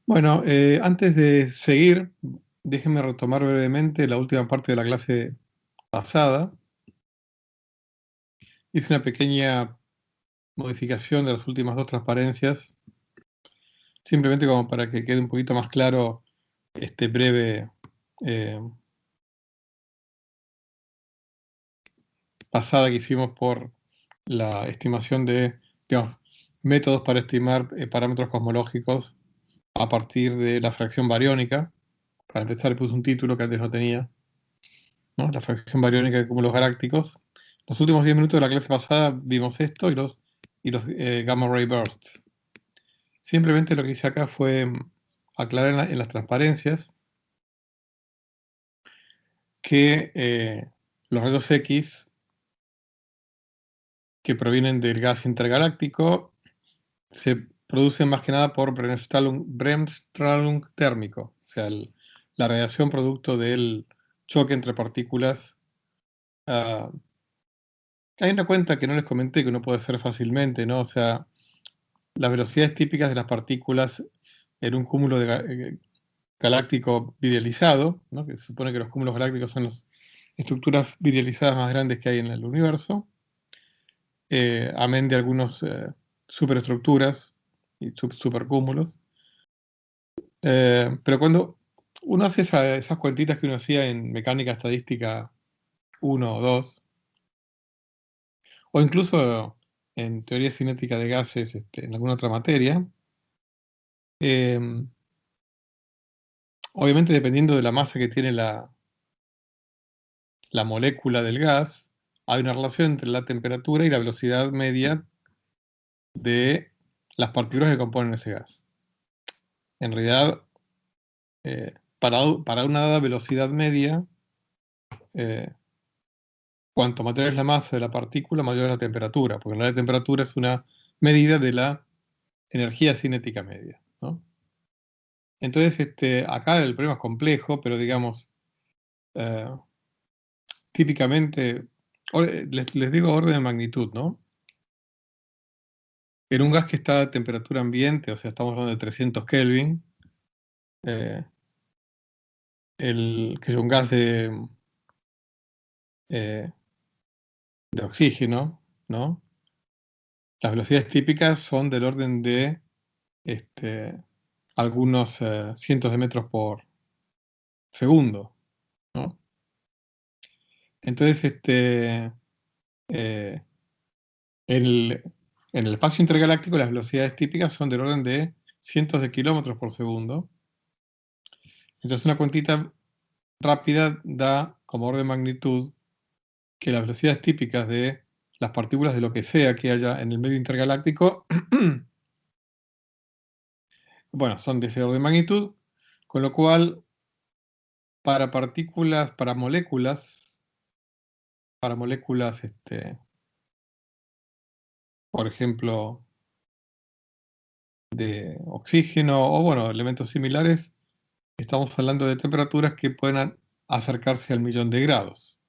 Bueno, antes de seguir, déjenme retomar brevemente la última parte de la clase pasada. Hice una pequeña modificación de las últimas dos transparencias, simplemente como para que quede un poquito más claro este breve pasada que hicimos por la estimación de, digamos, métodos para estimar parámetros cosmológicos a partir de la fracción baryónica. Para empezar, puse un título que antes no tenía, ¿no? La fracción baryónica de cúmulos galácticos. Los últimos 10 minutos de la clase pasada vimos esto y los gamma ray bursts. Simplemente lo que hice acá fue aclarar en las transparencias que los rayos X que provienen del gas intergaláctico se producen más que nada por Bremsstrahlung térmico, o sea, la radiación producto del choque entre partículas. Hay una cuenta que no les comenté que uno puede hacer fácilmente, ¿no? O sea, las velocidades típicas de las partículas en un cúmulo galáctico virializado, ¿no? Que se supone que los cúmulos galácticos son las estructuras virializadas más grandes que hay en el universo, amén de algunos superestructuras y supercúmulos. Pero cuando uno hace esas cuentitas que uno hacía en mecánica estadística 1 o 2, o incluso en teoría cinética de gases, en alguna otra materia, obviamente dependiendo de la masa que tiene la molécula del gas, hay una relación entre la temperatura y la velocidad media de las partículas que componen ese gas. En realidad, para una dada velocidad media, cuanto mayor es la masa de la partícula, mayor es la temperatura, porque la temperatura es una medida de la energía cinética media, ¿no? Entonces, acá el problema es complejo, pero digamos, típicamente, les digo orden de magnitud, ¿no? En un gas que está a temperatura ambiente, o sea, estamos hablando de 300 Kelvin, que es un gas eh, de oxígeno, ¿no? Las velocidades típicas son del orden de algunos cientos de metros por segundo, ¿no? Entonces, eh, en el espacio intergaláctico las velocidades típicas son del orden de cientos de kilómetros por segundo. Entonces una cuentita rápida da como orden de magnitud que las velocidades típicas de las partículas de lo que sea que haya en el medio intergaláctico, bueno, son de ese orden de magnitud, con lo cual para partículas, para moléculas, por ejemplo, de oxígeno o, bueno, elementos similares, estamos hablando de temperaturas que pueden acercarse al 1.000.000 de grados,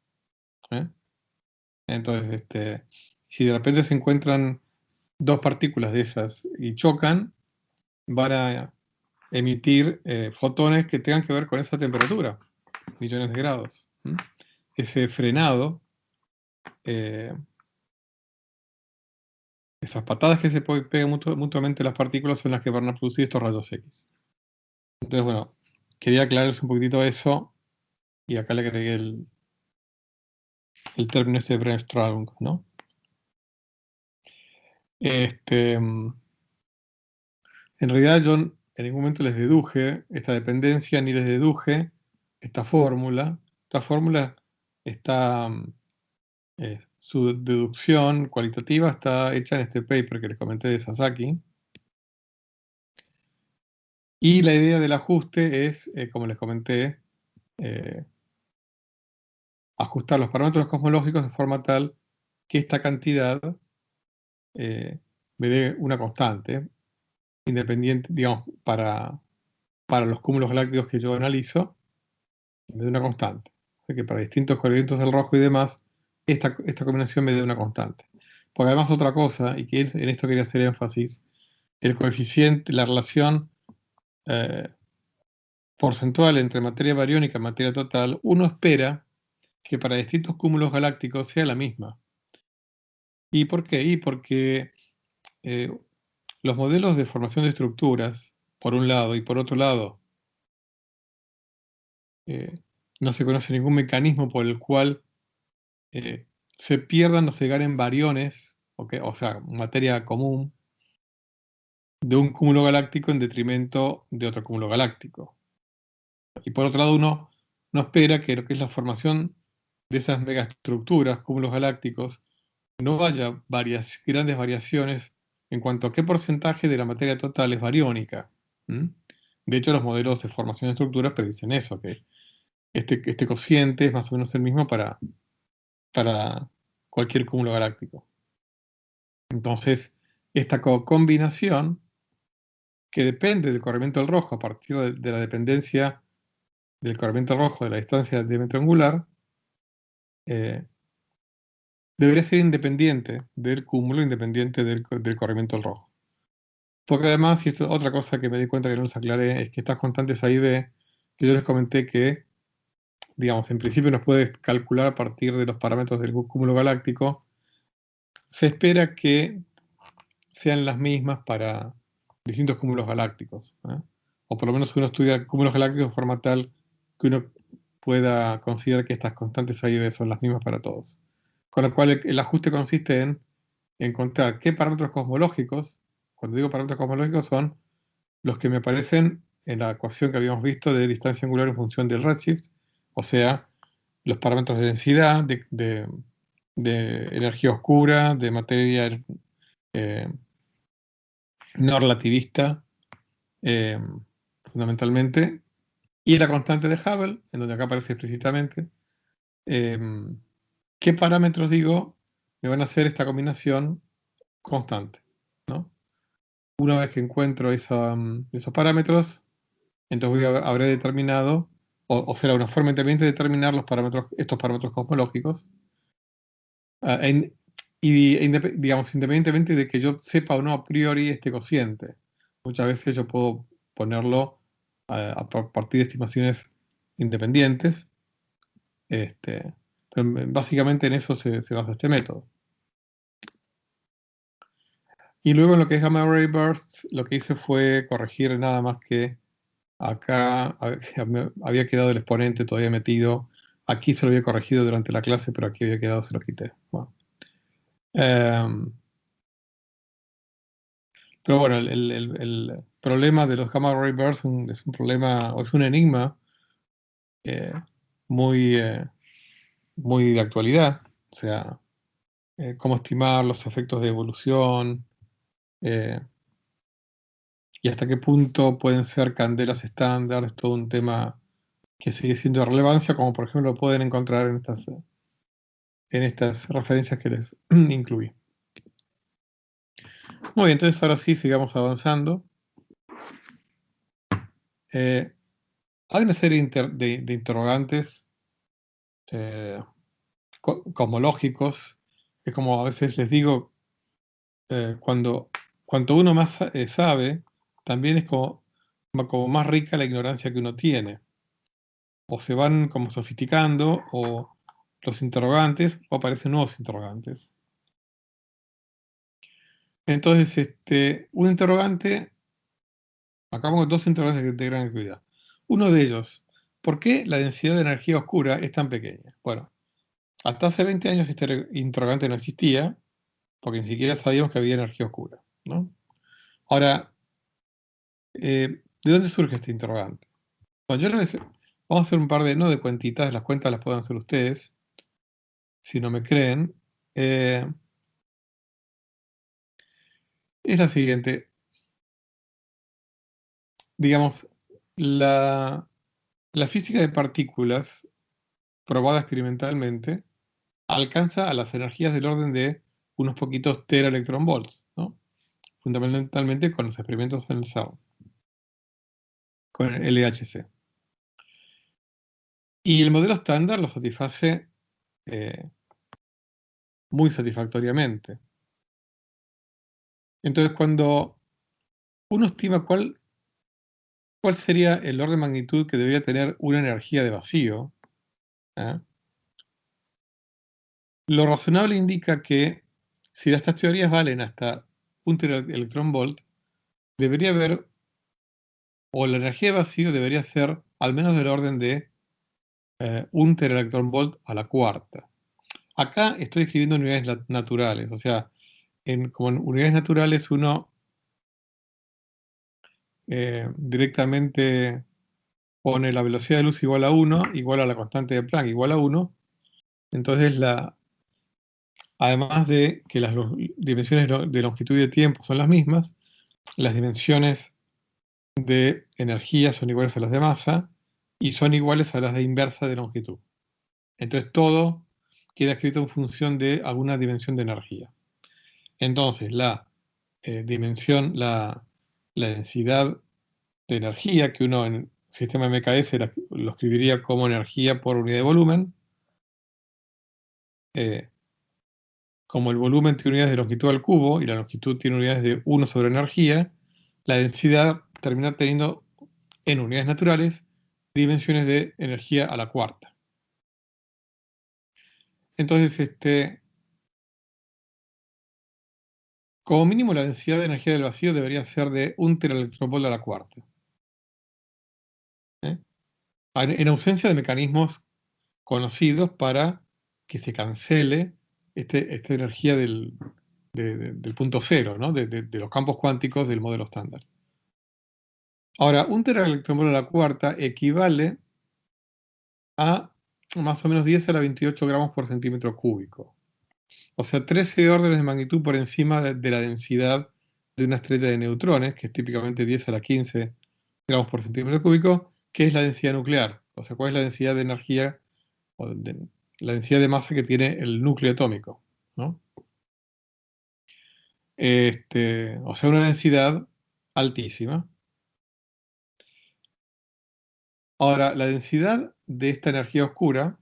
¿eh? Entonces, si de repente se encuentran dos partículas de esas y chocan, van a emitir fotones que tengan que ver con esa temperatura, millones de grados. Ese frenado, eh, esas patadas que se pegan mutuamente las partículas son las que van a producir estos rayos X. Entonces, bueno, quería aclararles un poquitito eso, y acá le agregué el término de Bremsstrahlung, ¿no? En realidad yo en ningún momento les deduje esta dependencia, ni les deduje esta fórmula. Esta fórmula está, su deducción cualitativa está hecha en este paper que les comenté de Sasaki. Y la idea del ajuste es, como les comenté, ajustar los parámetros cosmológicos de forma tal que esta cantidad me dé una constante independiente, digamos, para los cúmulos galácticos que yo analizo, me dé una constante. O sea que para distintos colorientos del rojo y demás, esta combinación me dé una constante. Porque además otra cosa, y que en esto quería hacer énfasis, el coeficiente, la relación porcentual entre materia bariónica y materia total, uno espera que para distintos cúmulos galácticos sea la misma. ¿Y por qué? Y porque los modelos de formación de estructuras, por un lado, y por otro lado, no se conoce ningún mecanismo por el cual se pierdan o se ganen bariones, o sea, materia común, de un cúmulo galáctico en detrimento de otro cúmulo galáctico. Y por otro lado, uno no espera que lo que es la formación de esas megaestructuras, cúmulos galácticos, no haya grandes variaciones en cuanto a qué porcentaje de la materia total es bariónica. De hecho, los modelos de formación de estructuras predicen eso, que este cociente es más o menos el mismo para cualquier cúmulo galáctico. Entonces, esta combinación, que depende del corrimiento del rojo a partir de la dependencia del corrimiento rojo de la distancia del diámetro angular, debería ser independiente del cúmulo, independiente del corrimiento del rojo. Porque además, y esto es otra cosa que me di cuenta que no les aclaré, es que estas constantes A y B, que yo les comenté que, digamos, en principio nos puede calcular a partir de los parámetros del cúmulo galáctico, se espera que sean las mismas para distintos cúmulos galácticos. O por lo menos uno estudia cúmulos galácticos de forma tal que uno pueda considerar que estas constantes A y B son las mismas para todos. Con lo cual el ajuste consiste en encontrar qué parámetros cosmológicos, cuando digo parámetros cosmológicos, son los que me aparecen en la ecuación que habíamos visto de distancia angular en función del redshift, o sea, los parámetros de densidad, de energía oscura, de materia no relativista, fundamentalmente, y la constante de Hubble, en donde acá aparece explícitamente. ¿Qué parámetros, digo, me van a hacer esta combinación constante? ¿No? Una vez que encuentro esos parámetros, entonces habré determinado, o será una forma independiente de determinar estos parámetros cosmológicos, digamos, independientemente de que yo sepa o no a priori este cociente. Muchas veces yo puedo ponerlo a partir de estimaciones independientes, pero básicamente en eso se basa este método. Y luego en lo que es gamma ray bursts, lo que hice fue corregir nada más que acá había quedado el exponente todavía metido. Aquí se lo había corregido durante la clase, pero aquí había quedado, se lo quité. Bueno. Pero bueno, el problema de los gamma ray bursts es un problema, o es un enigma eh, muy, muy de actualidad. O sea, cómo estimar los efectos de evolución eh, y hasta qué punto pueden ser candelas estándar. Es todo un tema que sigue siendo de relevancia, como por ejemplo lo pueden encontrar en estas referencias que les incluí. Muy bien, entonces ahora sí, sigamos avanzando. Hay una serie de interrogantes cosmológicos, es como a veces les digo, cuanto uno más sabe, también es como más rica la ignorancia que uno tiene. O se van como sofisticando, o los interrogantes, o aparecen nuevos interrogantes. Entonces, un interrogante, acá pongo dos interrogantes de gran actividad. Uno de ellos, ¿por qué la densidad de energía oscura es tan pequeña? Bueno, hasta hace 20 años este interrogante no existía, porque ni siquiera sabíamos que había energía oscura, ¿no? Ahora, ¿de dónde surge este interrogante? Bueno, vamos a hacer un par no de cuentitas, las cuentas las pueden hacer ustedes, si no me creen. Es la siguiente. Digamos, la física de partículas, probada experimentalmente, alcanza a las energías del orden de unos poquitos teraelectronvolts, ¿no? Fundamentalmente con los experimentos en el CERN, con el LHC. Y el modelo estándar lo satisface muy satisfactoriamente. Entonces, cuando uno estima ¿Cuál sería el orden de magnitud que debería tener una energía de vacío? Lo razonable indica que si estas teorías valen hasta un electronvolt, debería haber, o la energía de vacío debería ser al menos del orden de 1 teraelectronvolt a la cuarta. Acá estoy escribiendo unidades naturales, o sea, como en unidades naturales uno directamente pone la velocidad de luz igual a 1, igual a la constante de Planck, igual a 1. Entonces, además de que las dimensiones de longitud y de tiempo son las mismas, las dimensiones de energía son iguales a las de masa y son iguales a las de inversa de longitud. Entonces, todo queda escrito en función de alguna dimensión de energía. Entonces, la densidad de energía, que uno en el sistema MKS lo escribiría como energía por unidad de volumen, como el volumen tiene unidades de longitud al cubo y la longitud tiene unidades de 1 sobre energía, la densidad termina teniendo en unidades naturales dimensiones de energía a la cuarta. Entonces, como mínimo la densidad de energía del vacío debería ser de 1 teraelectronvolt a la cuarta. En ausencia de mecanismos conocidos para que se cancele esta energía del punto cero, ¿no? de los campos cuánticos del modelo estándar. Ahora, 1 teraelectronvolt a la cuarta equivale a más o menos 10 a la 28 gramos por centímetro cúbico. O sea, 13 órdenes de magnitud por encima de la densidad de una estrella de neutrones, que es típicamente 10 a la 15 gramos por centímetro cúbico, que es la densidad nuclear. O sea, cuál es la densidad de energía o la densidad de masa que tiene el núcleo atómico, ¿no? O sea, una densidad altísima. Ahora, la densidad de esta energía oscura,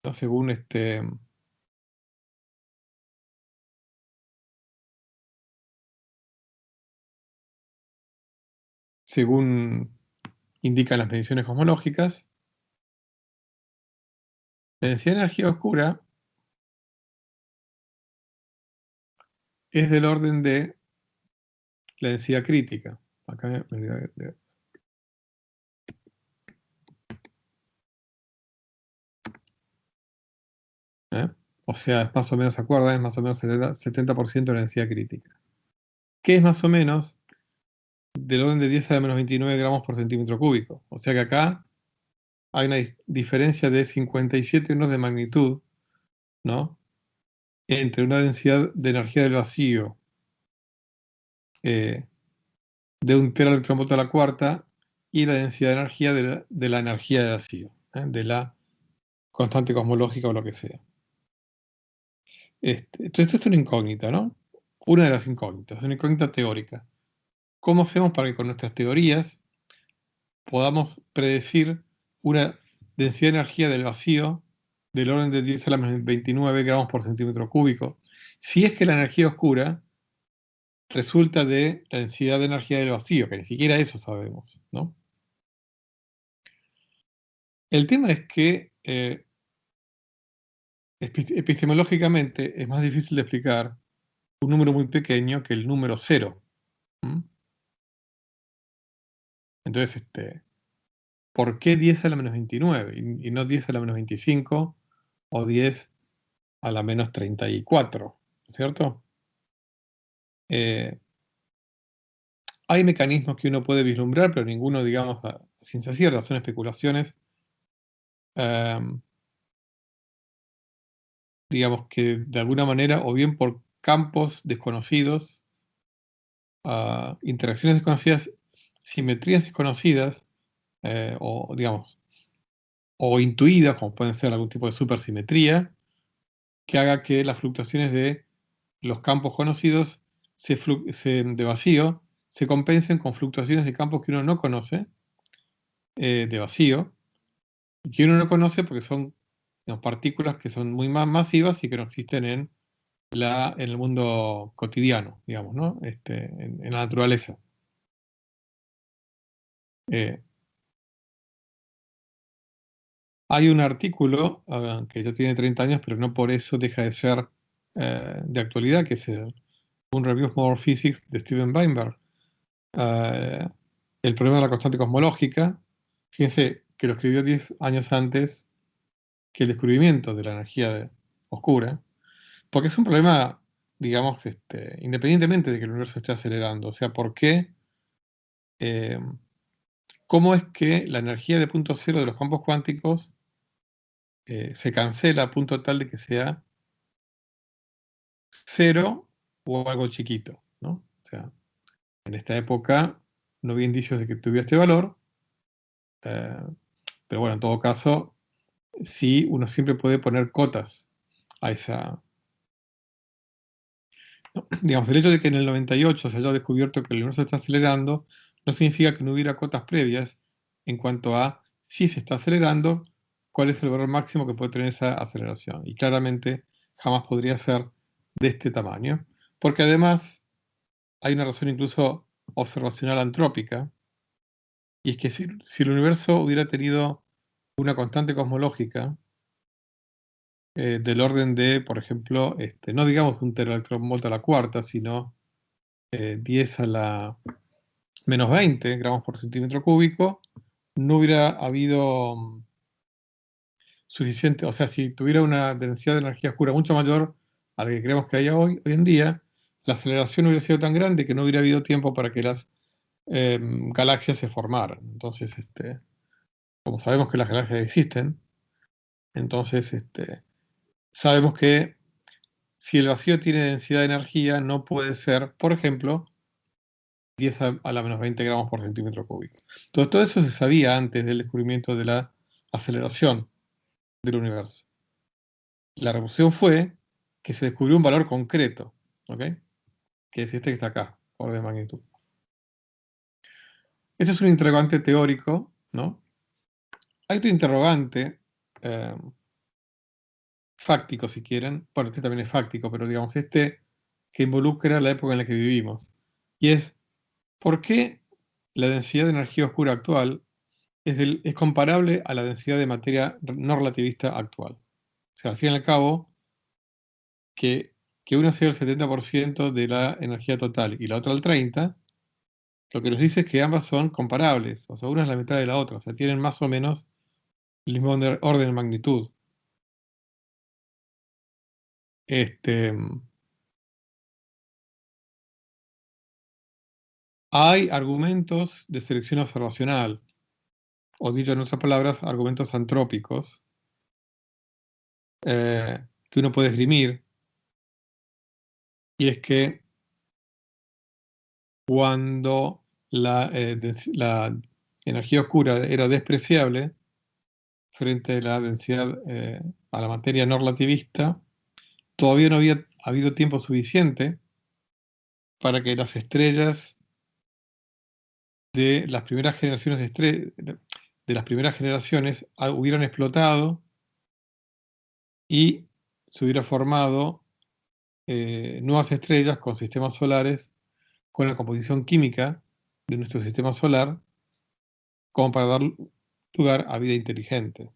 ¿no? según indican las mediciones cosmológicas, la densidad de energía oscura es del orden de la densidad crítica. Acá ¿eh? O sea, es más o menos, ¿se acuerdan? Es más o menos 70% de la densidad crítica. Que es más o menos del orden de 10 a la menos 29 gramos por centímetro cúbico. O sea que acá hay una diferencia de 57 órdenes de magnitud, ¿no? Entre una densidad de energía del vacío de 1 teraelectronvolt a la cuarta y la densidad de energía de la energía de vacío, de la constante cosmológica o lo que sea. Entonces, esto es una incógnita, ¿no? Una de las incógnitas, una incógnita teórica. ¿Cómo hacemos para que con nuestras teorías podamos predecir una densidad de energía del vacío del orden de 10 a la menos 29 gramos por centímetro cúbico, si es que la energía oscura resulta de la densidad de energía del vacío, que ni siquiera eso sabemos, ¿no? El tema es que epistemológicamente es más difícil de explicar un número muy pequeño que el número 0. Entonces, ¿por qué 10 a la menos 29 y no 10 a la menos 25 o 10 a la menos 34? ¿Cierto? Hay mecanismos que uno puede vislumbrar, pero ninguno, digamos, a ciencia cierta, son especulaciones. Digamos que de alguna manera, o bien por campos desconocidos, interacciones desconocidas, simetrías desconocidas, o digamos, o intuidas, como pueden ser algún tipo de supersimetría, que haga que las fluctuaciones de los campos conocidos de vacío se compensen con fluctuaciones de campos que uno no conoce, de vacío, y que uno no conoce porque son, digamos, partículas que son muy más masivas y que no existen en el mundo cotidiano, digamos, ¿no? En la naturaleza. Eh, Hay un artículo que ya tiene 30 años, pero no por eso deja de ser de actualidad, que es un Review of Modern Physics de Steven Weinberg. El problema de la constante cosmológica, fíjense que lo escribió 10 años antes que el descubrimiento de la energía oscura, porque es un problema, digamos, independientemente de que el universo esté acelerando. O sea, ¿por qué? eh, ¿Cómo es que la energía de punto cero de los campos cuánticos se cancela a punto tal de que sea cero o algo chiquito, ¿no? O sea, en esta época no había indicios de que tuviera este valor, eh, pero bueno, en todo caso, sí, uno siempre puede poner cotas a esa. ¿No? Digamos, el hecho de que en el 98 se haya descubierto que el universo está acelerando, no significa que no hubiera cotas previas en cuanto a si se está acelerando, cuál es el valor máximo que puede tener esa aceleración. Y claramente jamás podría ser de este tamaño, porque además hay una razón incluso observacional antrópica, y es que si el universo hubiera tenido una constante cosmológica del orden de, por ejemplo, no digamos un teraelectronvolt a la cuarta, sino 10 a la menos 20 gramos por centímetro cúbico, no hubiera habido suficiente, o sea, si tuviera una densidad de energía oscura mucho mayor a la que creemos que hay hoy en día, la aceleración hubiera sido tan grande que no hubiera habido tiempo para que las galaxias se formaran. Entonces, como sabemos que las galaxias existen, entonces sabemos que si el vacío tiene densidad de energía, no puede ser, por ejemplo, 10 a la menos 20 gramos por centímetro cúbico. Entonces, todo eso se sabía antes del descubrimiento de la aceleración del universo. La revolución fue que se descubrió un valor concreto, ¿ok? Que es este que está acá, orden de magnitud. Ese es un interrogante teórico, ¿no? Hay otro interrogante eh, fáctico, si quieren. Bueno, este también es fáctico, pero digamos, que involucra la época en la que vivimos. Y es, ¿por qué la densidad de energía oscura actual es comparable a la densidad de materia no relativista actual? O sea, al fin y al cabo, que una sea el 70% de la energía total y la otra el 30%, lo que nos dice es que ambas son comparables. O sea, una es la mitad de la otra. O sea, tienen más o menos el mismo orden de magnitud. Este, Hay argumentos de selección observacional, o dicho en otras palabras, argumentos antrópicos, que uno puede esgrimir, y es que cuando la energía oscura era despreciable frente a la densidad, a la materia no relativista, todavía no había habido tiempo suficiente para que las estrellas de las primeras generaciones de las primeras generaciones hubieran explotado y se hubiera formado nuevas estrellas con sistemas solares con la composición química de nuestro sistema solar como para dar lugar a vida inteligente.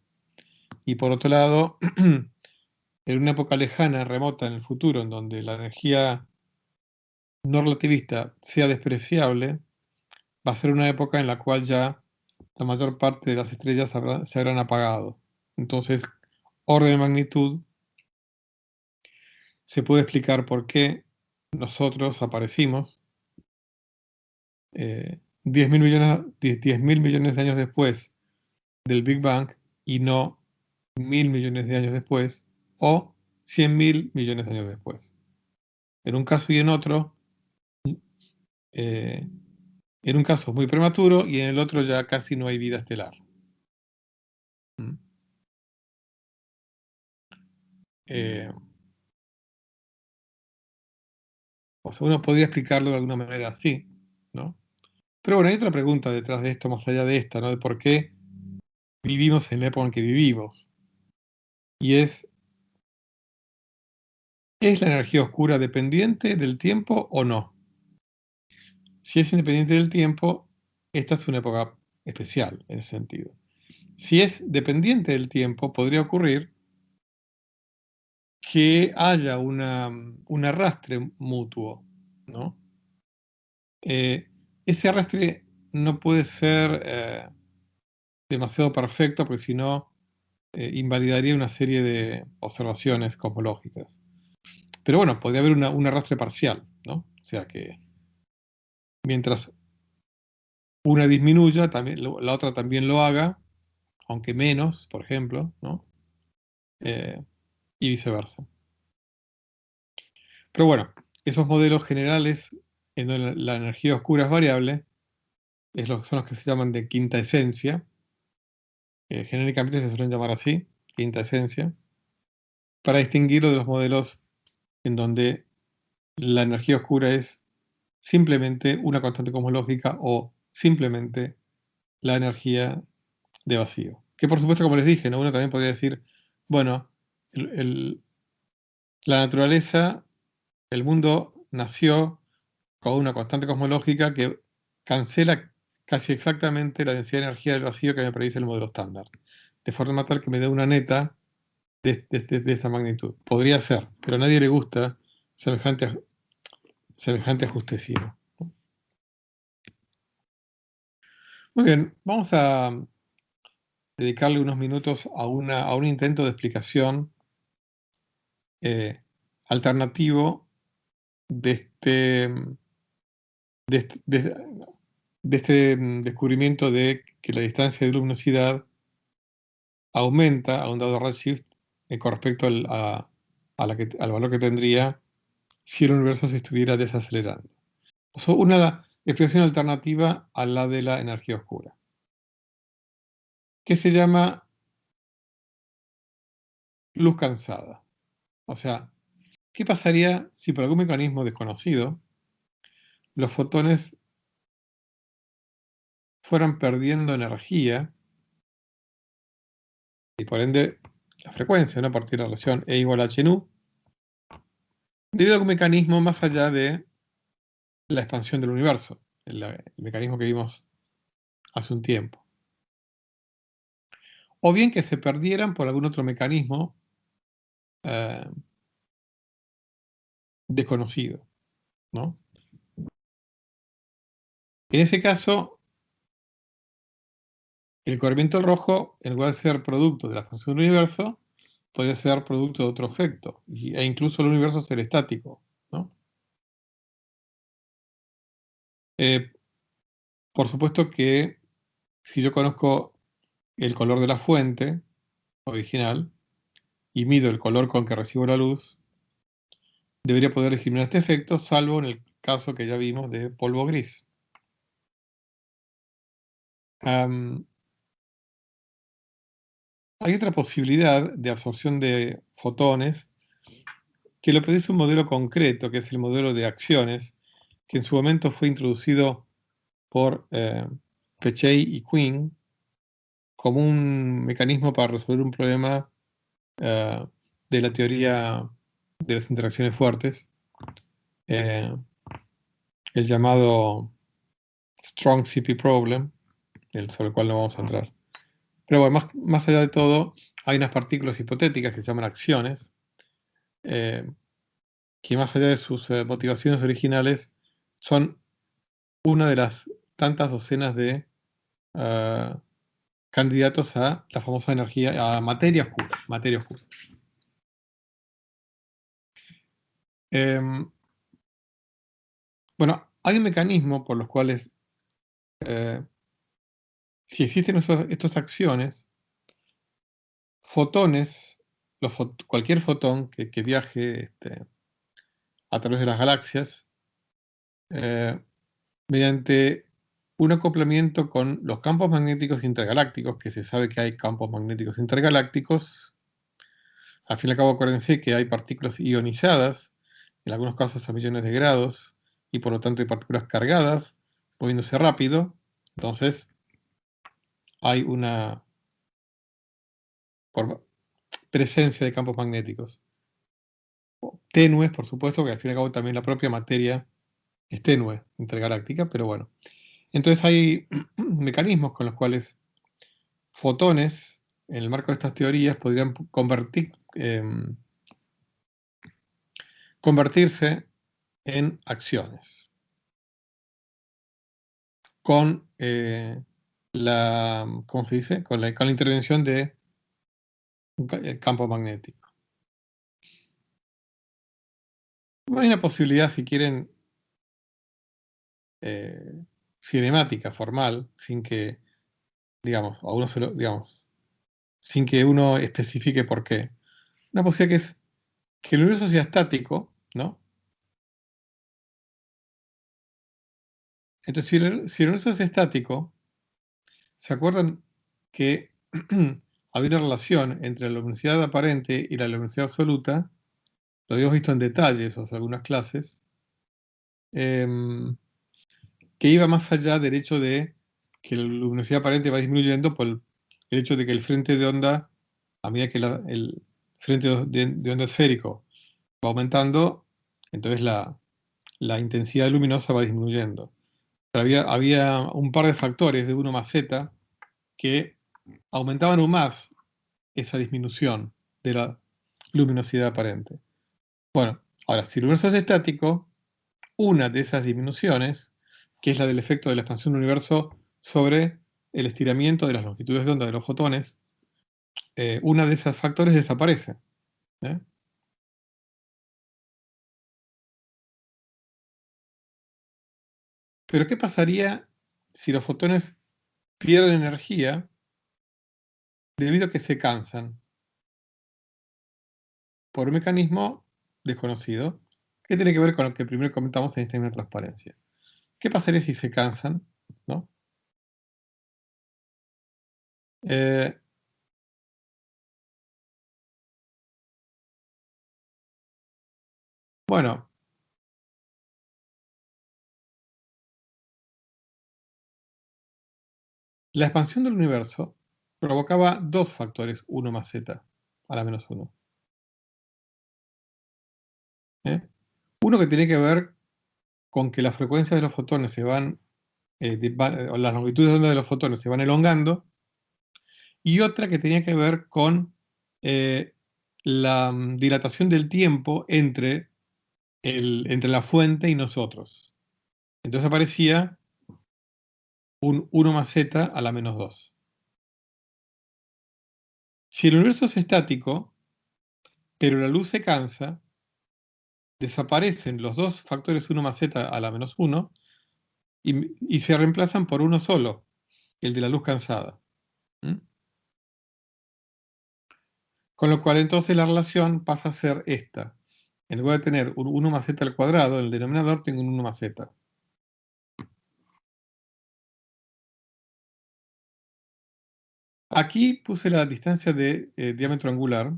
Y por otro lado, en una época lejana, remota en el futuro, en donde la energía no relativista sea despreciable, va a ser una época en la cual ya la mayor parte de las estrellas se habrán apagado. Entonces, orden de magnitud, se puede explicar por qué nosotros aparecimos 10.000 millones, 10.000 millones de años después del Big Bang y no 1.000 millones de años después o 100.000 millones de años después. En un caso y en otro, eh, en un caso es muy prematuro y en el otro ya casi no hay vida estelar. ¿Mm? Eh, o sea, uno podría explicarlo de alguna manera así, ¿no? Pero bueno, hay otra pregunta detrás de esto, más allá de esta, ¿no? De por qué vivimos en la época en que vivimos. Y ¿es la energía oscura dependiente del tiempo o no? Si es independiente del tiempo, esta es una época especial en ese sentido. Si es dependiente del tiempo, podría ocurrir que haya un arrastre mutuo, ¿no? Ese arrastre no puede ser demasiado perfecto, porque si no, invalidaría una serie de observaciones cosmológicas. Pero bueno, podría haber un arrastre parcial, ¿no? O sea que mientras una disminuya, también, la otra también lo haga, aunque menos, por ejemplo, ¿no? Y viceversa. Pero bueno, esos modelos generales en donde la energía oscura es variable, son los que se llaman de quinta esencia. Genéricamente se suelen llamar así, quinta esencia, para distinguirlo de los modelos en donde la energía oscura es simplemente una constante cosmológica o simplemente la energía de vacío. Que por supuesto, como les dije, ¿no? Uno también podría decir, bueno, la naturaleza, el mundo nació con una constante cosmológica que cancela casi exactamente la densidad de energía del vacío que me predice el modelo estándar, de forma tal que me dé una neta de esa magnitud. Podría ser, pero a nadie le gusta semejante ajuste fino. Muy bien, vamos a dedicarle unos minutos a un intento de explicación alternativo de este descubrimiento de que la distancia de luminosidad aumenta a un dado redshift con respecto al valor que tendría si el universo se estuviera desacelerando. Una explicación alternativa a la de la energía oscura, que se llama luz cansada. O sea, ¿qué pasaría si por algún mecanismo desconocido los fotones fueran perdiendo energía y por ende la frecuencia, ¿no? A partir de la relación E igual a h nu, debido a algún mecanismo más allá de la expansión del universo, el mecanismo que vimos hace un tiempo? O bien que se perdieran por algún otro mecanismo eh, desconocido, ¿no? En ese caso, el corrimiento rojo, en lugar de ser producto de la expansión del universo, puede ser producto de otro efecto, e incluso el universo ser estático, ¿no? Por supuesto que si yo conozco el color de la fuente original y mido el color con que recibo la luz, debería poder discriminar este efecto, salvo en el caso que ya vimos de polvo gris. Hay otra posibilidad de absorción de fotones que lo predice un modelo concreto, que es el modelo de acciones, que en su momento fue introducido por Pechey y Quinn como un mecanismo para resolver un problema de la teoría de las interacciones fuertes, el llamado Strong CP Problem, sobre el cual no vamos a entrar. Pero bueno, más allá de todo, hay unas partículas hipotéticas que se llaman acciones, que más allá de sus motivaciones originales, son una de las tantas docenas de candidatos a la famosa energía, a materia oscura. Materia oscura. Bueno, hay un mecanismo por los cuales, si existen estas acciones, fotones, cualquier fotón que viaje a través de las galaxias, mediante un acoplamiento con los campos magnéticos intergalácticos, que se sabe que hay campos magnéticos intergalácticos. Al fin y al cabo, acuérdense que hay partículas ionizadas, en algunos casos a millones de grados, y por lo tanto hay partículas cargadas, moviéndose rápido. Entonces, hay una presencia de campos magnéticos. Tenues, por supuesto, que al fin y al cabo también la propia materia es tenue, intergaláctica, pero bueno. Entonces hay mecanismos con los cuales fotones, en el marco de estas teorías, podrían convertirse en acciones con ¿cómo se dice? Con la intervención de un campo magnético. Hay una posibilidad, si quieren, eh, cinemática, formal, sin que, digamos, sin que uno especifique por qué. Una posibilidad que es que el universo sea estático, ¿no? Entonces, si el universo es estático, ¿se acuerdan que había una relación entre la luminosidad aparente y la luminosidad absoluta? Lo habíamos visto en detalle, eso en algunas clases, em, que iba más allá del hecho de que la luminosidad aparente va disminuyendo por el hecho de que el frente de onda, a medida que el frente de onda esférico va aumentando, entonces la intensidad luminosa va disminuyendo. Pero había un par de factores de 1 más z que aumentaban aún más esa disminución de la luminosidad aparente. Bueno, ahora, si el universo es estático, una de esas disminuciones, que es la del efecto de la expansión del universo sobre el estiramiento de las longitudes de onda de los fotones, una de esos factores desaparece. ¿eh? Pero ¿qué pasaría si los fotones pierden energía debido a que se cansan por un mecanismo desconocido que tiene que ver con lo que primero comentamos en esta transparencia? ¿Qué pasaría si se cansan? ¿no? Eh, bueno, la expansión del universo provocaba dos factores 1 más z a la menos 1. ¿eh? Uno que tiene que ver con que las frecuencias de los fotones se van, o las longitudes de onda de los fotones se van elongando, y otra que tenía que ver con eh, la dilatación del tiempo entre la fuente y nosotros. Entonces aparecía un 1 más z a la menos 2. Si el universo es estático, pero la luz se cansa, desaparecen los dos factores 1 más z a la menos 1 y se reemplazan por uno solo, el de la luz cansada. ¿Mm? Con lo cual entonces la relación pasa a ser esta. En lugar de tener un 1 más z al cuadrado, en el denominador tengo un 1 más z. Aquí puse la distancia de diámetro angular,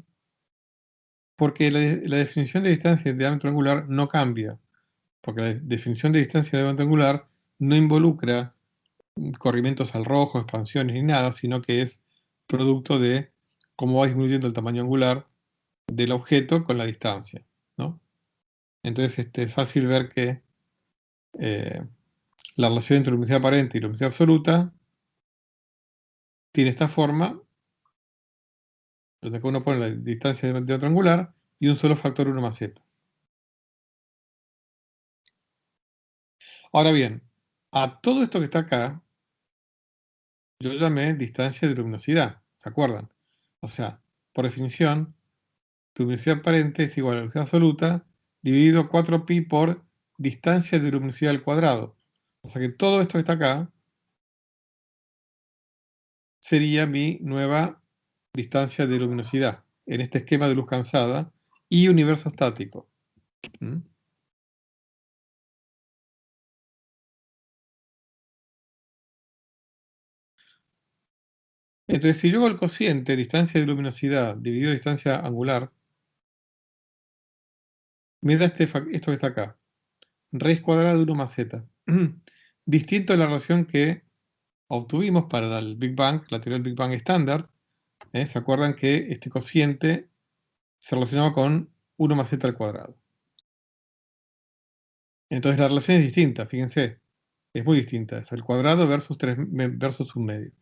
porque la definición de distancia de diámetro angular no cambia, porque la definición de distancia de diámetro angular no involucra corrimientos al rojo, expansiones ni nada, sino que es producto de cómo va disminuyendo el tamaño angular del objeto con la distancia, ¿no? Entonces es fácil ver que eh, la relación entre luminosidad aparente y luminosidad absoluta tiene esta forma, donde acá uno pone la distancia de otro angular y un solo factor 1 más z. Ahora bien, a todo esto que está acá, yo llamé distancia de luminosidad, ¿se acuerdan? O sea, por definición, luminosidad aparente es igual a luminosidad absoluta dividido 4pi por distancia de luminosidad al cuadrado. O sea que todo esto que está acá sería mi nueva distancia de luminosidad en este esquema de luz cansada y universo estático. ¿Mm? Entonces, si yo hago el cociente, distancia de luminosidad dividido distancia angular, me da esto que está acá, raíz cuadrada de 1 más z. Distinto a la relación que obtuvimos para el Big Bang, la teoría del Big Bang estándar. ¿Se acuerdan que este cociente se relacionaba con 1 más z al cuadrado? Entonces la relación es distinta, fíjense. Es muy distinta. Es el cuadrado versus versus un medio.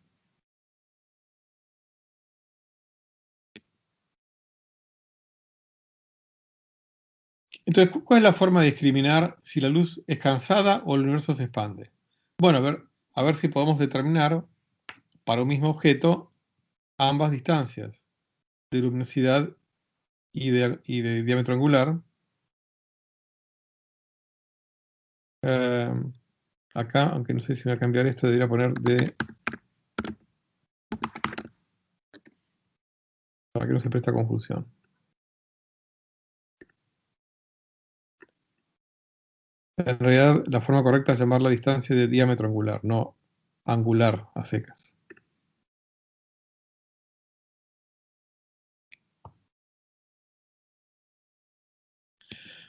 Entonces, ¿cuál es la forma de discriminar si la luz es cansada o el universo se expande? Bueno, a ver si podemos determinar para un mismo objeto ambas distancias de luminosidad y de diámetro angular. Acá, aunque no sé si me va a cambiar esto, debería poner de... para que no se presta confusión. En realidad, la forma correcta es llamar la distancia de diámetro angular, no angular a secas.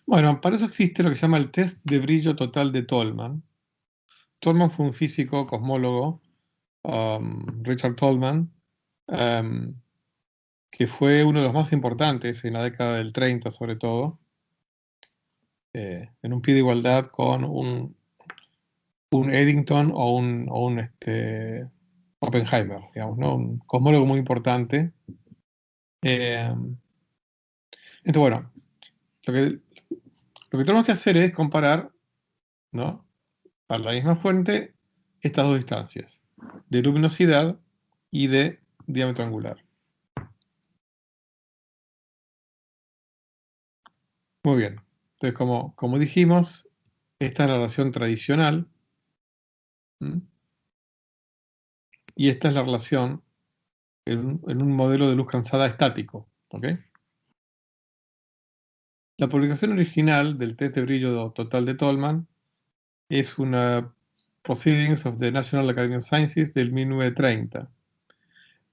Bueno, para eso existe lo que se llama el test de brillo total de Tolman. Tolman fue un físico, cosmólogo, Richard Tolman, que fue uno de los más importantes en la década del 30 sobre todo, en un pie de igualdad con un Eddington o un Oppenheimer, digamos, ¿no? Un cosmólogo muy importante. Eh, entonces, bueno, lo que, lo que tenemos que hacer es comparar, ¿no? Para la misma fuente, estas dos distancias, de luminosidad y de diámetro angular. Muy bien. Entonces, como dijimos, esta es la relación tradicional. ¿Mm? Y esta es la relación en un modelo de luz cansada estático. ¿Ok? La publicación original del test de brillo total de Tolman es una Proceedings of the National Academy of Sciences del 1930.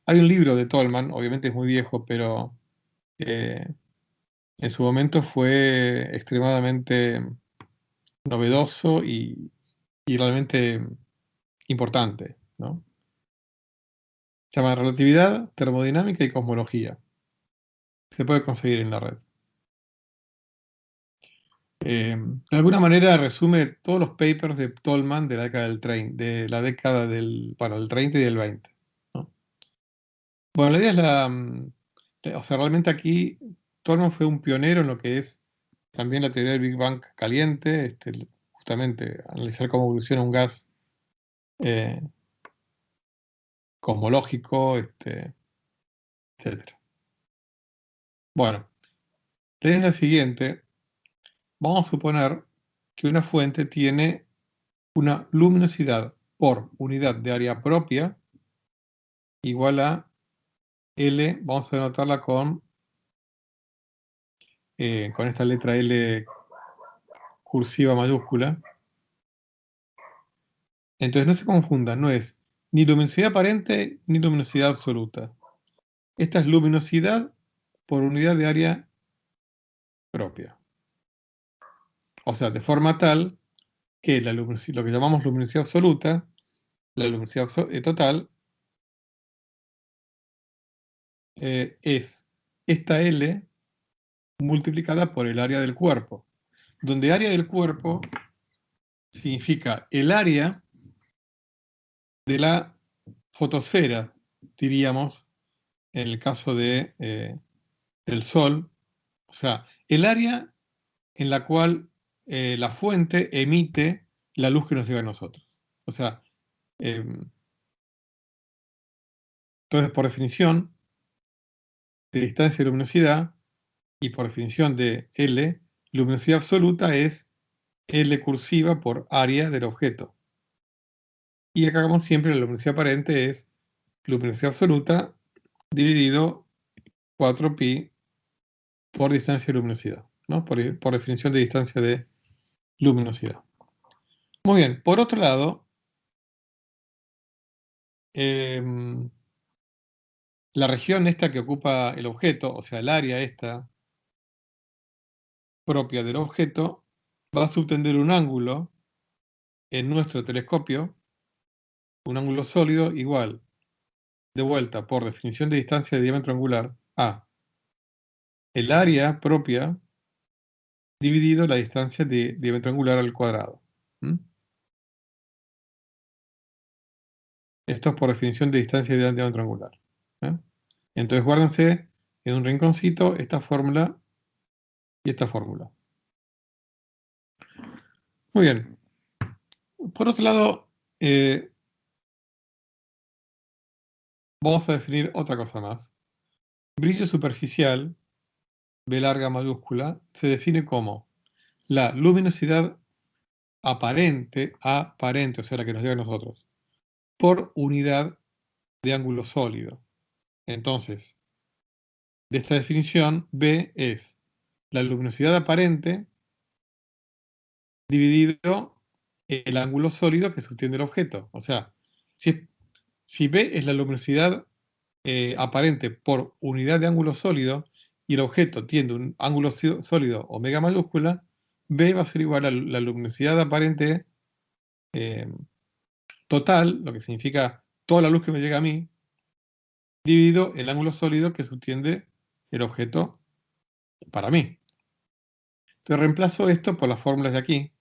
Hay un libro de Tolman, obviamente es muy viejo, pero en su momento fue extremadamente novedoso y realmente importante, ¿no? Se llama Relatividad, Termodinámica y Cosmología. Se puede conseguir en la red. De alguna manera resume todos los papers de Tolman de la década del 30, de la década del 30 y del 20, ¿no? Bueno, la idea es o sea, realmente aquí Tolman fue un pionero en lo que es también la teoría del Big Bang caliente, justamente analizar cómo evoluciona un gas eh, cosmológico, etc. Bueno, la idea es la siguiente. Vamos a suponer que una fuente tiene una luminosidad por unidad de área propia igual a L, vamos a denotarla con esta letra L cursiva mayúscula. Entonces no se confundan, no es ni luminosidad aparente ni luminosidad absoluta. Esta es luminosidad por unidad de área propia. O sea, de forma tal que lo que llamamos luminosidad absoluta, la luminosidad total, es esta L multiplicada por el área del cuerpo, donde área del cuerpo significa el área de la fotosfera, diríamos, en el caso del Sol, o sea, el área en la cual la fuente emite la luz que nos llega a nosotros. O sea, entonces, por definición de distancia y luminosidad, y por definición de L, luminosidad absoluta es L cursiva por área del objeto. Y acá, como siempre, la luminosidad aparente es luminosidad absoluta dividido 4pi por distancia de luminosidad, ¿no? Por definición de distancia de luminosidad. Muy bien, por otro lado, la región esta que ocupa el objeto, o sea, el área esta propia del objeto, va a subtender un ángulo en nuestro telescopio, un ángulo sólido igual, de vuelta, por definición de distancia de diámetro angular, a el área propia dividido la distancia de diámetro angular al cuadrado. ¿Mm? Esto es por definición de distancia de diámetro angular. Entonces guárdense en un rinconcito esta fórmula y esta fórmula. Muy bien. Por otro lado, vamos a definir otra cosa más. Brillo superficial, B larga mayúscula, se define como la luminosidad aparente, o sea, la que nos llega a nosotros, por unidad de ángulo sólido. Entonces, de esta definición, B es la luminosidad aparente dividido el ángulo sólido que sostiene el objeto. O sea, si B es la luminosidad aparente por unidad de ángulo sólido y el objeto tiene un ángulo sólido omega mayúscula, B va a ser igual a la luminosidad aparente total, lo que significa toda la luz que me llega a mí, dividido el ángulo sólido que sostiene el objeto para mí. Entonces reemplazo esto por las fórmulas de aquí.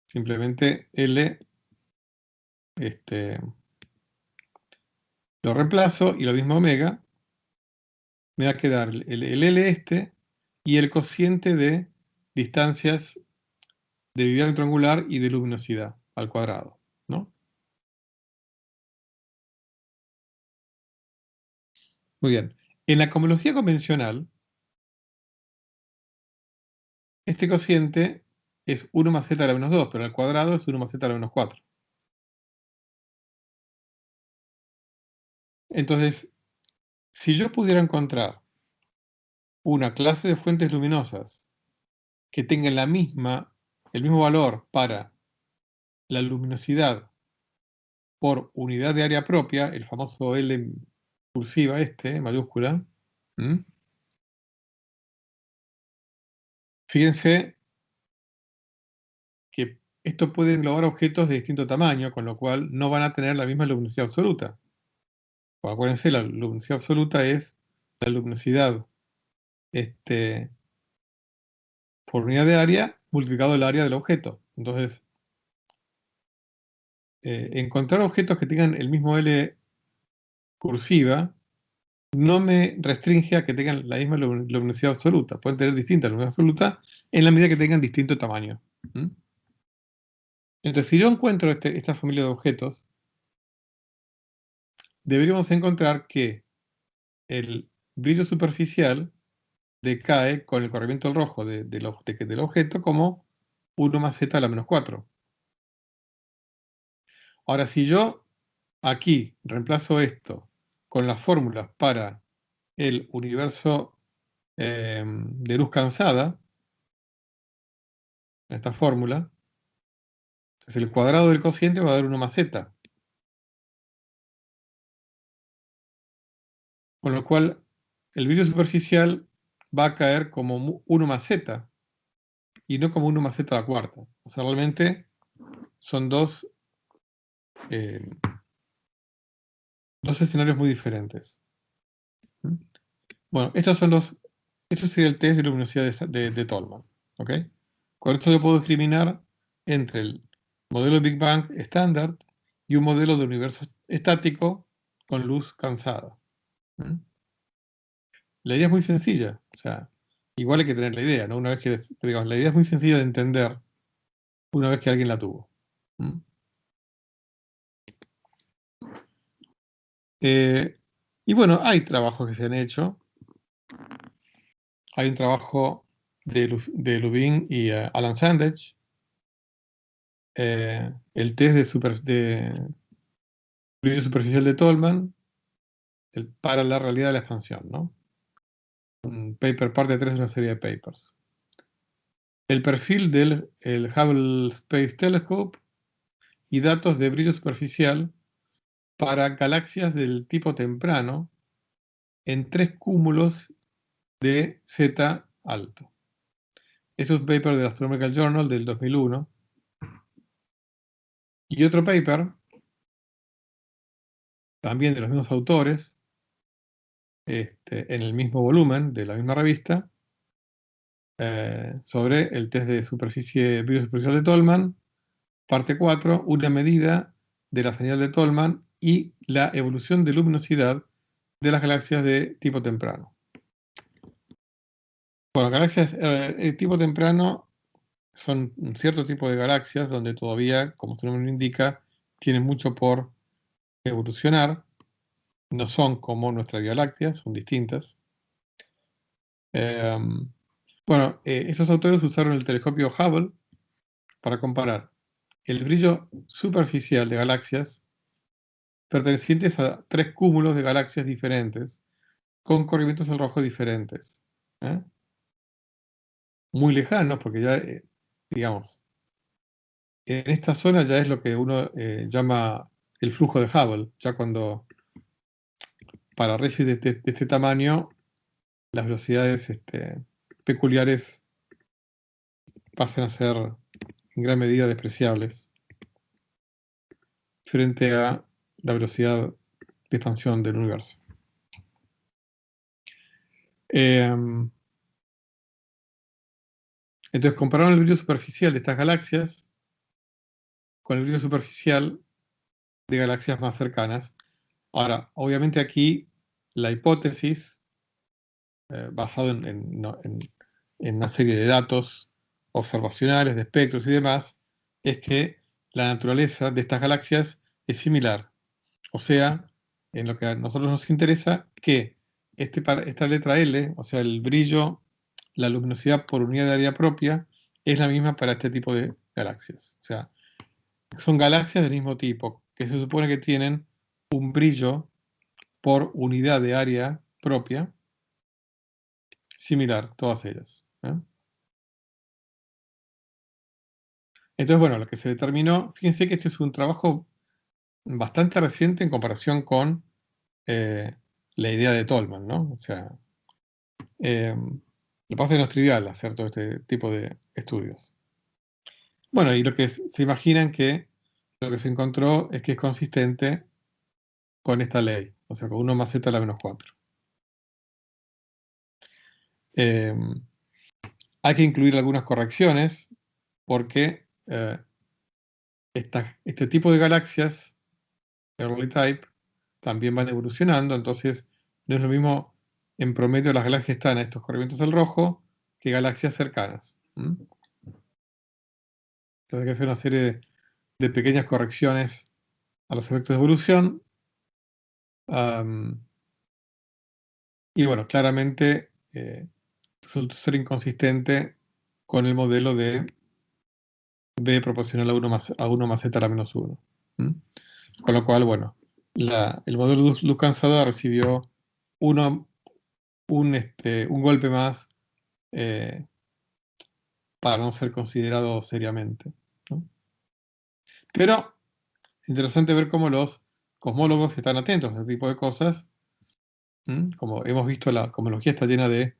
Simplemente L lo reemplazo y lo mismo omega. Me va a quedar el L y el cociente de distancias de diámetro angular y de luminosidad al cuadrado, ¿no? Muy bien. En la cohomología convencional, este cociente es 1 más z a la menos 2, pero al cuadrado es 1 más z a la menos 4. Entonces, si yo pudiera encontrar una clase de fuentes luminosas que tengan el mismo valor para la luminosidad por unidad de área propia, el famoso L cursiva mayúscula, fíjense que esto puede englobar objetos de distinto tamaño, con lo cual no van a tener la misma luminosidad absoluta. Pues acuérdense, la luminosidad absoluta es la luminosidad por unidad de área multiplicado el área del objeto. Entonces, encontrar objetos que tengan el mismo L cursiva no me restringe a que tengan la misma luminosidad absoluta. Pueden tener distinta luminosidad absoluta en la medida que tengan distinto tamaño. Entonces, si yo encuentro esta familia de objetos, deberíamos encontrar que el brillo superficial decae con el corrimiento al rojo del objeto como 1 más z a la menos 4. Ahora, si yo aquí reemplazo esto con las fórmulas para el universo de luz cansada, esta fórmula, entonces el cuadrado del cociente va a dar 1 más z. Con lo cual, el brillo superficial va a caer como 1 más z y no como 1 más z a la cuarta. O sea, realmente son dos escenarios muy diferentes. Bueno, esto sería el test de luminosidad de Tolman. ¿Ok? Con esto yo puedo discriminar entre el modelo Big Bang estándar y un modelo de universo estático con luz cansada. La idea es muy sencilla, o sea, igual hay que tener la idea, ¿no? Una vez que, digamos, la idea es muy sencilla de entender una vez que alguien la tuvo. Y bueno, hay trabajos que se han hecho. Hay un trabajo de Lubin y Alan Sandage, el test de brillo superficial de Tolman para la realidad de la expansión, ¿no? Un paper parte 3 de una serie de papers. El perfil del Hubble Space Telescope y datos de brillo superficial para galaxias del tipo temprano en 3 cúmulos de Z alto. Esto es un paper del Astronomical Journal del 2001. Y otro paper, también de los mismos autores, en el mismo volumen de la misma revista, sobre el test de brillo superficial de Tolman, parte 4, una medida de la señal de Tolman y la evolución de luminosidad de las galaxias de tipo temprano. Bueno, galaxias tipo temprano son un cierto tipo de galaxias donde todavía, como su nombre lo indica, tienen mucho por evolucionar. No son como nuestra Vía Láctea, son distintas. Bueno, estos autores usaron el telescopio Hubble para comparar el brillo superficial de galaxias pertenecientes a 3 cúmulos de galaxias diferentes con corrimientos al rojo diferentes. ¿eh? Muy lejanos, porque ya, digamos, en esta zona ya es lo que uno llama el flujo de Hubble, ya cuando para rayos de este tamaño las velocidades peculiares pasan a ser en gran medida despreciables frente a la velocidad de expansión del universo. Entonces compararon el brillo superficial de estas galaxias con el brillo superficial de galaxias más cercanas. Ahora, obviamente aquí la hipótesis, basado en una serie de datos observacionales, de espectros y demás, es que la naturaleza de estas galaxias es similar. O sea, en lo que a nosotros nos interesa, que esta letra L, o sea, el brillo, la luminosidad por unidad de área propia, es la misma para este tipo de galaxias. O sea, son galaxias del mismo tipo, que se supone que tienen un brillo por unidad de área propia similar, todas ellas. Entonces, bueno, lo que se determinó, fíjense que este es un trabajo bastante reciente en comparación con la idea de Tolman, ¿no? O sea, lo que pasa es que no es trivial hacer todo este tipo de estudios. Bueno, y lo que se imaginan que lo que se encontró es que es consistente con esta ley, o sea, con 1 más z a la menos 4. Hay que incluir algunas correcciones porque este tipo de galaxias, early type, también van evolucionando, entonces no es lo mismo en promedio las galaxias que están a estos corrimientos al rojo que galaxias cercanas. Entonces hay que hacer una serie de pequeñas correcciones a los efectos de evolución. Y bueno, claramente resulta ser inconsistente con el modelo de B proporcional a 1 más z a la menos 1. Con lo cual, bueno, el modelo Luz-Cansador recibió un golpe más para no ser considerado seriamente, ¿no? Pero es interesante ver cómo los cosmólogos están atentos a este tipo de cosas. Como hemos visto, la cosmología está llena de,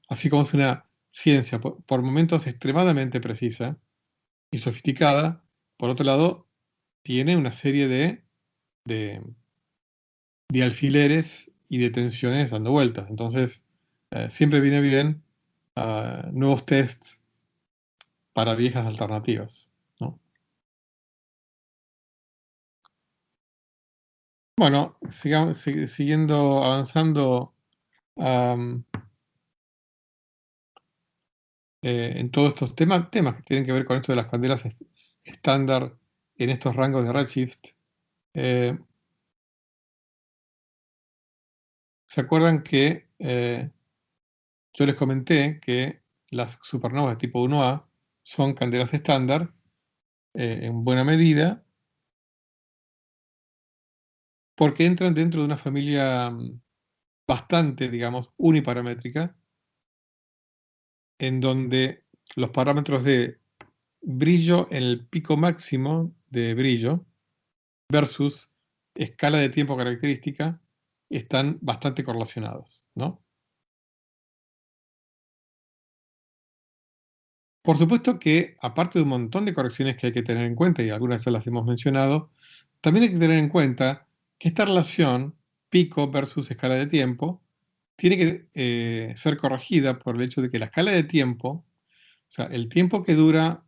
así como es una ciencia por momentos extremadamente precisa y sofisticada, por otro lado, tiene una serie de alfileres y de tensiones dando vueltas. Entonces, siempre viene bien nuevos tests para viejas alternativas, ¿no? Bueno, sigamos, siguiendo avanzando en todos estos temas que tienen que ver con esto de las candelas estándar en estos rangos de redshift. ¿Se acuerdan que yo les comenté que las supernovas de tipo 1A son candelas estándar en buena medida porque entran dentro de una familia bastante, digamos, uniparamétrica, en donde los parámetros de brillo en el pico máximo de brillo versus escala de tiempo característica están bastante correlacionados, ¿no? Por supuesto que, aparte de un montón de correcciones que hay que tener en cuenta, y algunas ya las hemos mencionado, también hay que tener en cuenta que esta relación pico versus escala de tiempo tiene que ser corregida por el hecho de que la escala de tiempo, o sea, el tiempo que dura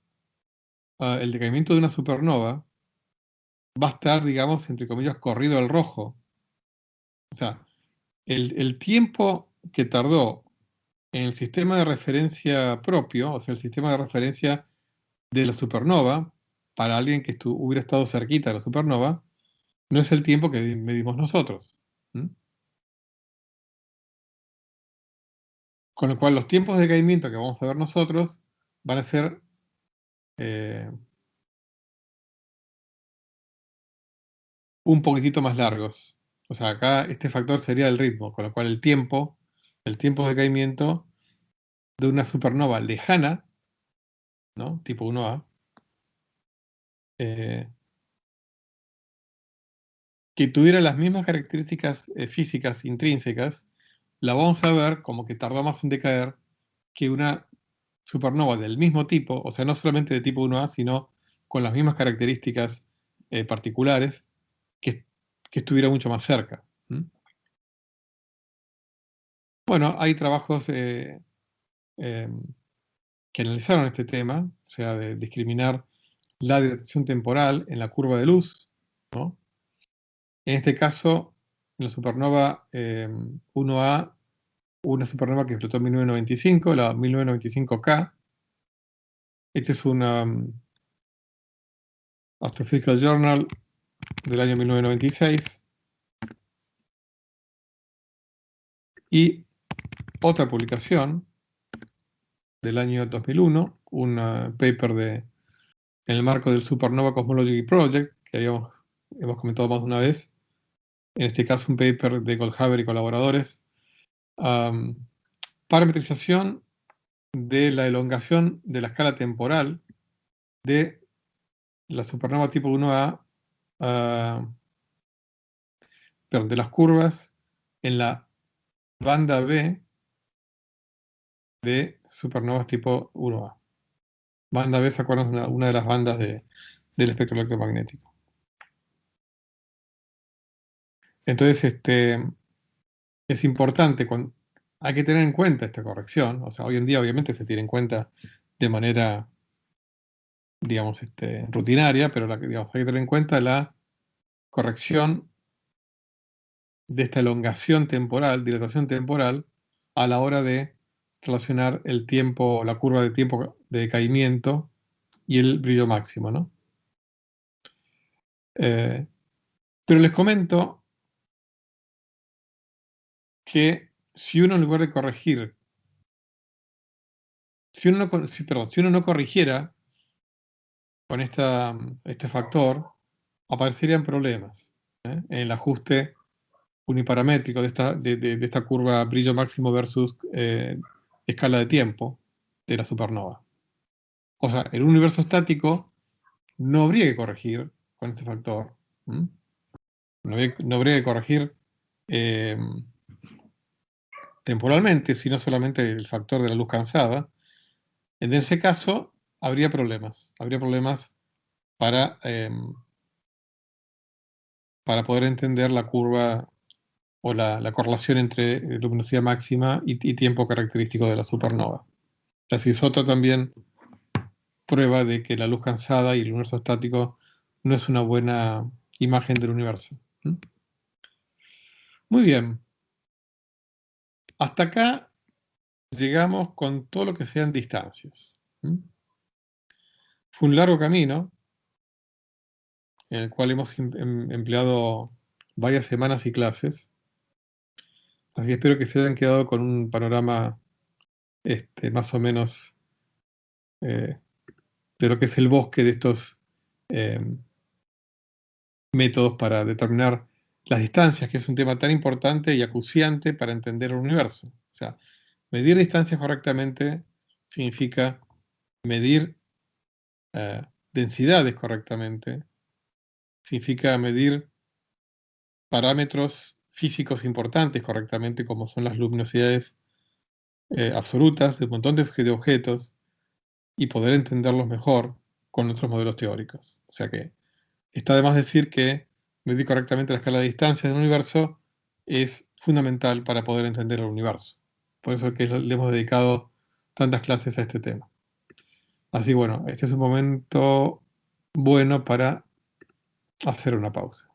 el decaimiento de una supernova, va a estar, digamos, entre comillas, corrido al rojo. O sea, el tiempo que tardó en el sistema de referencia propio, o sea, el sistema de referencia de la supernova, para alguien que hubiera estado cerquita de la supernova, no es el tiempo que medimos nosotros. ¿Mm? Con lo cual, los tiempos de decaimiento que vamos a ver nosotros van a ser eh, un poquitito más largos. O sea, acá este factor sería el ritmo, con lo cual el tiempo de decaimiento de una supernova lejana, ¿no? Tipo 1A, eh, que tuviera las mismas características físicas intrínsecas, la vamos a ver como que tardó más en decaer que una supernova del mismo tipo, o sea, no solamente de tipo 1A, sino con las mismas características particulares, que, que estuviera mucho más cerca. ¿Mm? Bueno, hay trabajos em, que analizaron este tema, o sea, de discriminar la dilatación temporal en la curva de luz, ¿no? En este caso, la supernova 1A, una supernova que explotó en 1995, la 1995K. Este es una Astrophysical Journal del año 1996. Y otra publicación del año 2001, un paper en el marco del Supernova Cosmology Project, que hemos comentado más de una vez, en este caso un paper de Goldhaber y colaboradores, parametrización de la elongación de la escala temporal de la supernova tipo 1A, perdón, de las curvas en la banda B de supernovas tipo 1A. Banda B, ¿se acuerdan? Una de las bandas del espectro electromagnético. Entonces, es importante, hay que tener en cuenta esta corrección. O sea, hoy en día obviamente se tiene en cuenta de manera, digamos, rutinaria, pero digamos, hay que tener en cuenta la corrección de esta elongación temporal, dilatación temporal, a la hora de relacionar el tiempo, la curva de tiempo de decaimiento y el brillo máximo, ¿no? Pero les comento que si uno en lugar de corregir, si uno no corrigiera con este factor, aparecerían problemas en el ajuste uniparamétrico de esta curva brillo máximo versus escala de tiempo de la supernova. O sea, en un universo estático no habría que corregir con este factor. No habría que corregir eh, temporalmente, sino solamente el factor de la luz cansada. En ese caso, habría problemas. Habría problemas para, para poder entender la curva o la correlación entre luminosidad máxima y tiempo característico de la supernova. Así es otra también prueba de que la luz cansada y el universo estático no es una buena imagen del universo. Muy bien. Hasta acá llegamos con todo lo que sean distancias. Fue un largo camino en el cual hemos empleado varias semanas y clases. Así que espero que se hayan quedado con un panorama más o menos eh, de lo que es el bosque de estos eh, métodos para determinar las distancias, que es un tema tan importante y acuciante para entender el universo. O sea, medir distancias correctamente significa medir densidades correctamente, significa medir parámetros físicos importantes correctamente, como son las luminosidades absolutas de un montón de objetos, y poder entenderlos mejor con otros modelos teóricos. O sea que está de más decir que medir correctamente la escala de distancia del universo es fundamental para poder entender el universo. Por eso es que le hemos dedicado tantas clases a este tema. Así bueno, este es un momento bueno para hacer una pausa.